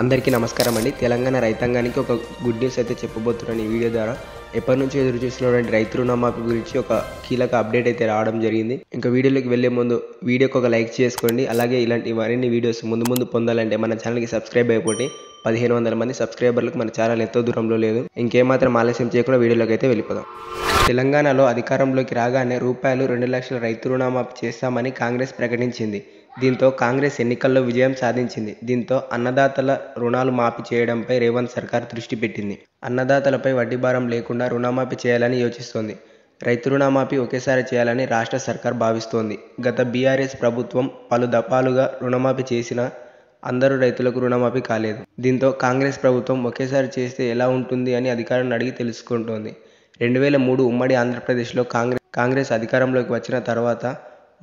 అందరికీ నమస్కారం అండి. తెలంగాణ రైతాంగానికి ఒక గుడ్ న్యూస్ అయితే చెప్పబోతున్నాను ఈ వీడియో ద్వారా. ఎప్పటి నుంచో ఎదురు చూస్తున్నటువంటి రైతు రుణమాఫీ గురించి ఒక కీలక అప్డేట్ అయితే రావడం జరిగింది. ఇంకా వీడియోలోకి వెళ్లే ముందు వీడియోకి ఒక లైక్ చేసుకోండి. అలాగే ఇలాంటి మరిన్ని వీడియోస్ ముందు పొందాలంటే మన ఛానల్కి సబ్స్క్రైబ్ అయిపోండి. 1500 మంది సబ్స్క్రైబర్లకు మన ఛానల్ ఎంతో దూరంలో లేదు. ఇంకేమాత్రం ఆలస్యం చేయకుండా వీడియోలోకి అయితే వెళ్ళిపోదాం. తెలంగాణలో అధికారంలోకి రాగానే రూపాయలు 2 లక్షల రైతు రుణమాఫీ చేస్తామని కాంగ్రెస్ ప్రకటించింది. దీంతో కాంగ్రెస్ ఎన్నికల్లో విజయం సాధించింది. దీంతో అన్నదాతల రుణాలు మాఫీ చేయడంపై రేవంత్ సర్కార్ దృష్టి పెట్టింది. అన్నదాతలపై వడ్డీ భారం లేకుండా రుణమాఫీ చేయాలని యోచిస్తోంది. రైతు రుణమాఫీ ఒకేసారి చేయాలని రాష్ట్ర సర్కార్ భావిస్తోంది. గత బీఆర్ఎస్ ప్రభుత్వం పలు దఫాలుగా రుణమాఫీ చేసినా అందరూ రైతులకు రుణమాఫీ కాలేదు. దీంతో కాంగ్రెస్ ప్రభుత్వం ఒకేసారి చేస్తే ఎలా ఉంటుంది అని అధికారులను అడిగి తెలుసుకుంటోంది. 2003 ఉమ్మడి ఆంధ్రప్రదేశ్లో కాంగ్రెస్ అధికారంలోకి వచ్చిన తర్వాత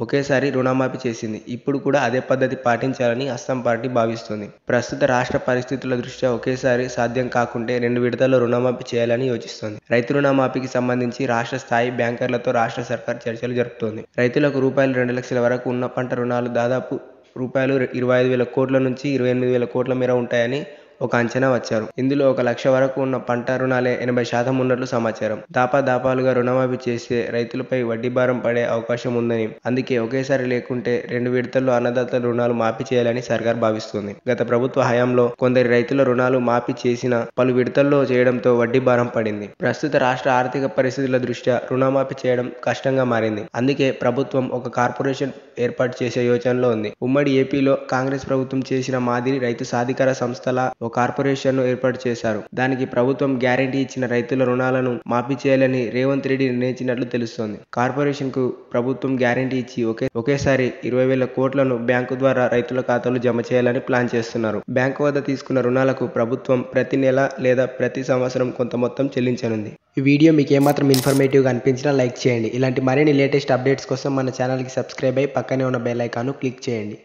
ఒకేసారి రుణమాఫీ చేసింది. ఇప్పుడు కూడా అదే పద్ధతి పాటించాలని అస్సాం పార్టీ భావిస్తోంది. ప్రస్తుత రాష్ట్ర పరిస్థితుల దృష్ట్యా ఒకేసారి సాధ్యం కాకుంటే 2 విడతల్లో రుణమాఫీ చేయాలని యోచిస్తోంది. రైతు రుణమాఫీకి సంబంధించి రాష్ట్ర స్థాయి బ్యాంకర్లతో రాష్ట్ర సర్కార్ చర్చలు జరుపుతోంది. రైతులకు రూపాయలు 2 లక్షల వరకు ఉన్న పంట రుణాలు దాదాపు రూపాయలు 25,000 కోట్ల నుంచి 28,000 కోట్ల మేర ఉంటాయని ఒక అంచనా వచ్చారు. ఇందులో 1 లక్ష వరకు ఉన్న పంట రుణాలే 80% ఉన్నట్లు సమాచారం. దాపాలుగా రుణమాఫీ చేస్తే రైతులపై వడ్డీ భారం పడే అవకాశం ఉందని, అందుకే ఒకేసారి లేకుంటే 2 విడతల్లో అన్నదాతల రుణాలు మాఫీ చేయాలని సర్కార్ భావిస్తుంది. గత ప్రభుత్వ హయాంలో కొందరి రైతుల రుణాలు మాఫీ చేసిన పలు విడతల్లో చేయడంతో వడ్డీ భారం పడింది. ప్రస్తుత రాష్ట్ర ఆర్థిక పరిస్థితుల దృష్ట్యా రుణమాఫీ చేయడం కష్టంగా మారింది. అందుకే ప్రభుత్వం ఒక కార్పొరేషన్ ఏర్పాటు చేసే యోచనలో ఉంది. ఉమ్మడి ఏపీలో కాంగ్రెస్ ప్రభుత్వం చేసిన మాదిరి రైతు సాధికార సంస్థల కార్పొరేషన్ ను ఏర్పాటు చేశారు. దానికి ప్రభుత్వం గ్యారెంటీ ఇచ్చిన రైతుల రుణాలను మాఫీ చేయాలని రేవంత్ రెడ్డి నిర్ణయించినట్లు తెలుస్తోంది. కార్పొరేషన్ కు ప్రభుత్వం గ్యారెంటీ ఇచ్చి ఒకేసారి 20,000 కోట్లను బ్యాంకు ద్వారా రైతుల ఖాతాలో జమ చేయాలని ప్లాన్ చేస్తున్నారు. బ్యాంకు వద్ద తీసుకున్న రుణాలకు ప్రభుత్వం ప్రతి నెల లేదా ప్రతి సంవత్సరం కొంత మొత్తం చెల్లించనుంది. ఈ వీడియో మీకు ఏమాత్రం ఇన్ఫర్మేటివ్గా అనిపించినా లైక్ చేయండి. ఇలాంటి మరిన్ని లేటెస్ట్ అప్డేట్స్ కోసం మన ఛానల్కి సబ్స్క్రైబ్ అయ్యి పక్కనే ఉన్న బెల్ ఐకాన్ను క్లిక్ చేయండి.